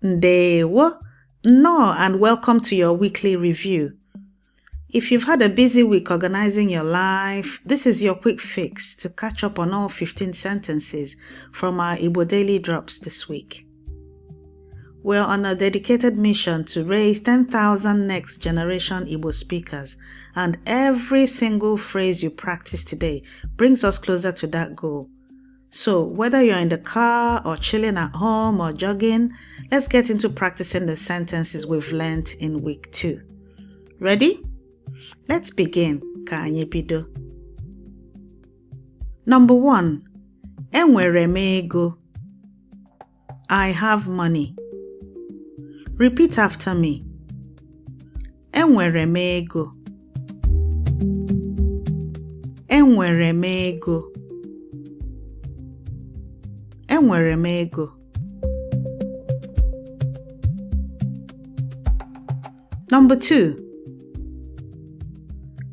Ndewo, no, and welcome to your weekly review. If you've had a busy week organizing your life, this is your quick fix to catch up on all 15 sentences from our Igbo Daily Drops this week. We're on a dedicated mission to raise 10,000 next generation Igbo speakers, and every single phrase you practice today brings us closer to that goal. So, whether you're in the car or chilling at home or jogging, let's get into practicing the sentences we've learned in week 2. Ready? Let's begin. Ka anyị bido. Number 1. Enwere m ego. I have money. Repeat after me. Enwere m ego. Enwere m ego. Enwere m ego. Number 2.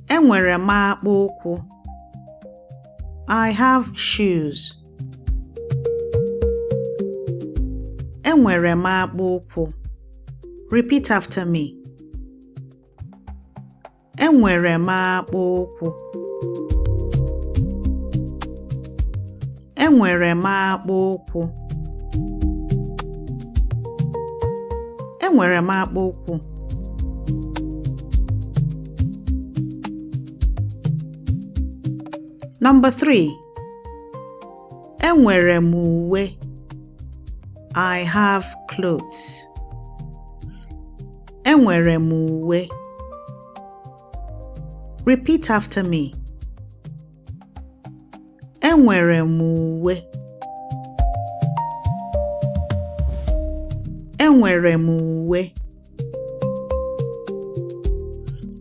Enwere m akpụụkwụ. I have shoes. Enwere m akpụụkwụ. Repeat after me. Enwere m akpụụkwụ. Enwere m akpụụkwụ. Enwere m akpụụkwụ. Number 3. Enwere m uwe. I have clothes. Enwere m uwe. Repeat after me. Enwere m uwe. Enwere m uwe.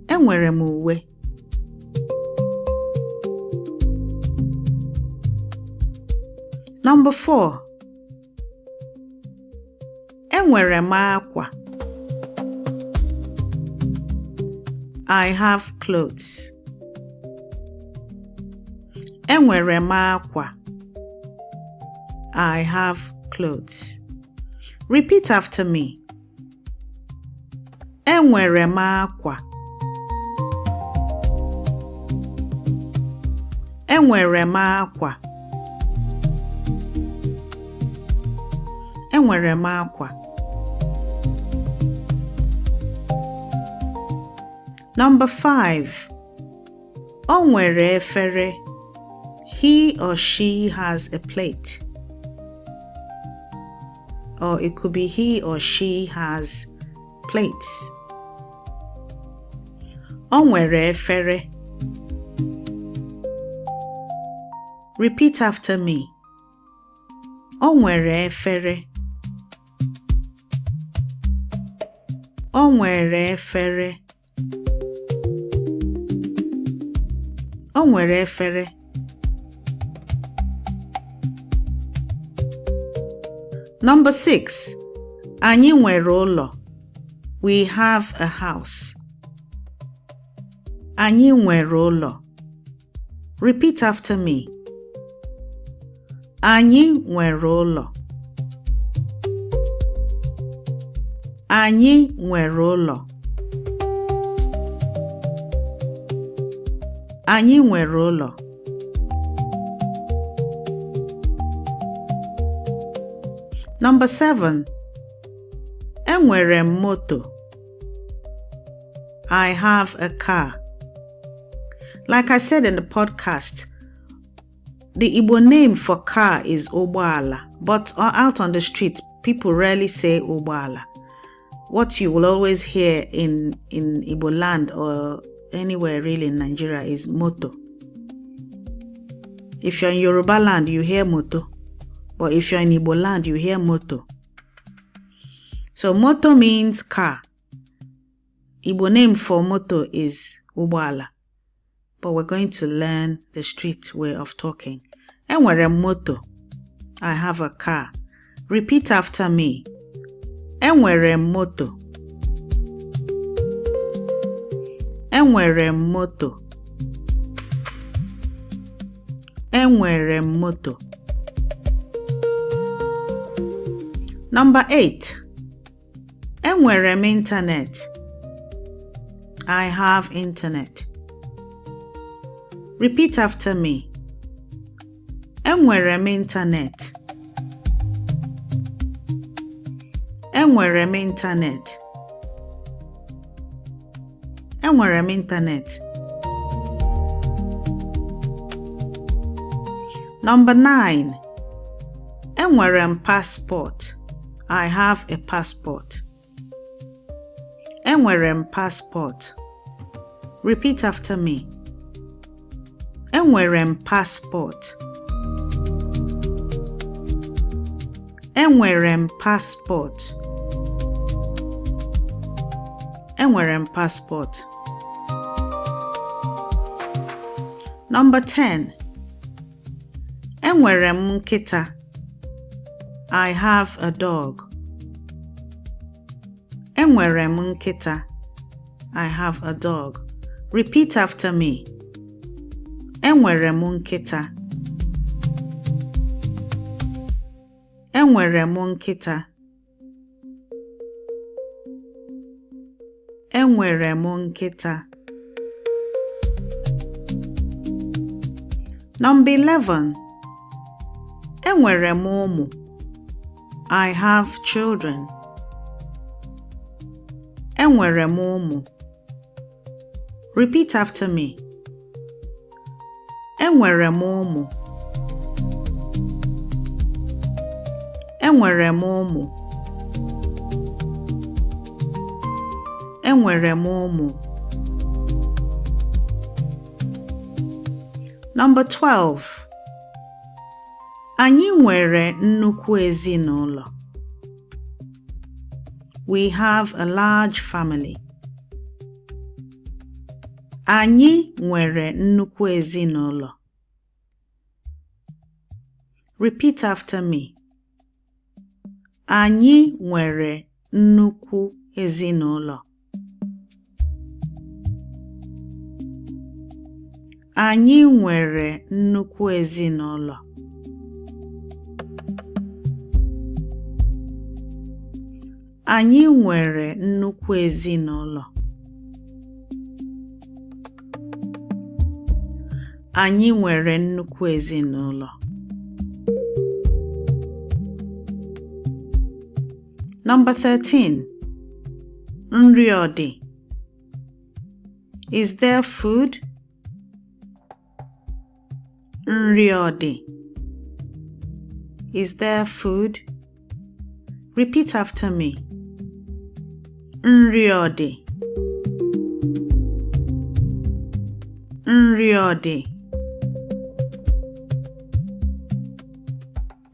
Enwere m uwe. Number 4. Enwere m akwa. I have clothes. Enwere m akwa. I have clothes. Repeat after me. Enwere m akwa. Enwere m akwa. Enwere m akwa. Number 5. O nwere efere. He or she has a plate. Or it could be he or she has plates. O nwere efere. Repeat after me. O nwere efere. O nwere efere. O nwere efere. Number 6. Anyị nwere ụlọ. We have a house. Anyị nwere ụlọ. Repeat after me. Anyị nwere ụlọ. Anyị nwere ụlọ. Anyị nwere ụlọ. Number 7. Enwere m moto. I have a car. Like I said in the podcast, the Igbo name for car is ụgbọala, but out on the street, people rarely say ụgbọala. What you will always hear in Igbo land or anywhere really in Nigeria is moto. If you're in Yoruba land, you hear moto. But if you're in Igbo land, you hear moto. So moto means car. Igbo name for moto is ụgbọala. But we're going to learn the street way of talking. Enwere m moto. I have a car. Repeat after me. Enwere m moto. Enwere m moto. Enwere m moto. Number 8. Enwere m internet. I have internet. Repeat after me. Enwere m internet. Enwere m internet. Enwere m internet. Number 9. Enwere m passport. I have a passport. Enwere m passport. Repeat after me. Enwere m passport. Enwere m passport. Enwere m passport. Number 10. Enwere m nkịta. I have a dog. Enwere m nkịta. I have a dog. Repeat after me. Enwere m nkịta. Enwere m nkịta. Enwere m nkịta. Number 11. Enwere m ụmụ. I have children. Enwere m ụmụ. Repeat after me. Enwere m ụmụ. Enwere m ụmụ. Enwere m ụmụ. Number 12. Anyị nwere nnukwu ezinụlọ. We have a large family. Anyị nwere nnukwu ezinụlọ. Repeat after me. Anyị nwere nnukwu ezinụlọ. Anyị nwere nnukwu ezinụlọ. Anyị nwere nnukwu ezinụlọ. Anyị nwere nnukwu ezinụlọ. Number 13. Nri ọ dị? Is there food? Nri ọ dị? Is there food? Repeat after me. Nri ọ dị? Nri ọ dị?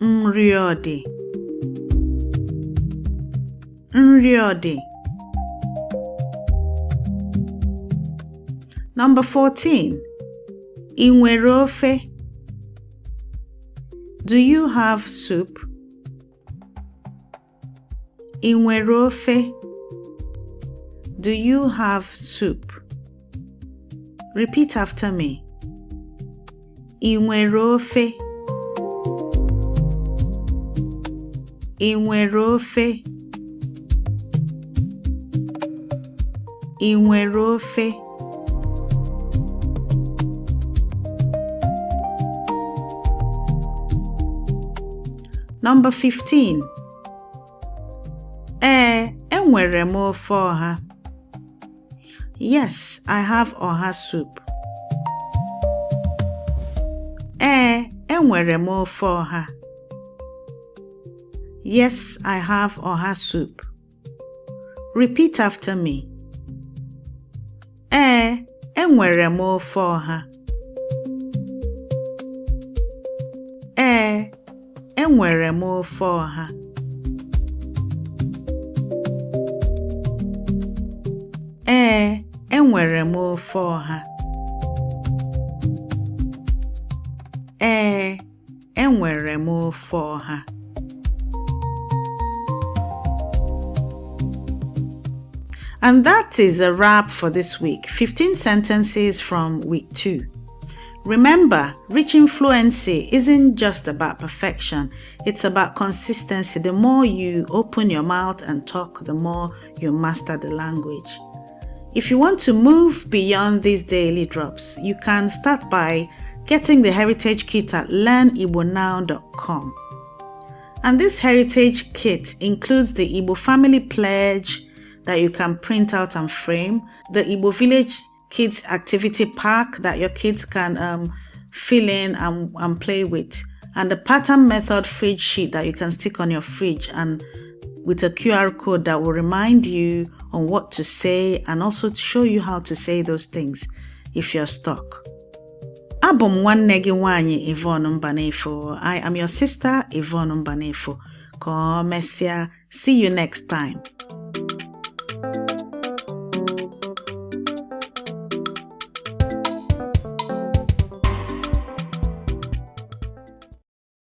Nri ọ dị? Nri ọ dị? Number 14. Ị nwere ofe? Do you have soup? Ị nwere ofe? Do you have soup? Repeat after me. Ị nwere ofe? Ị nwere ofe? Ị nwere ofe? Number 15. Enwere m ofe ọha. Yes, I have ọha soup. Enwere m ofe ọha. Yes, I have ọha soup. Repeat after me. Enwere m ofe ọha. Enwere m ofe ọha. Enwere m ofe ọha. Enwere m ofe ọha. And that is a wrap for this week. 15 sentences from week 2. Remember, reaching fluency isn't just about perfection, it's about consistency. The more you open your mouth and talk, the more you master the language. If you want to move beyond these daily drops, you can start by getting the heritage kit at learnibonow.com. And this heritage kit includes the Igbo family pledge that you can print out and frame, the Igbo village kids activity pack that your kids can fill in and play with, and the pattern method fridge sheet that you can stick on your fridge and with a QR code that will remind you on what to say and also to show you how to say those things if you're stuck. Abụ m nwanne gị nwanyị Yvonne Mbanefo. I am your sister Yvonne Mbanefo. Ka o mesịa. See you next time.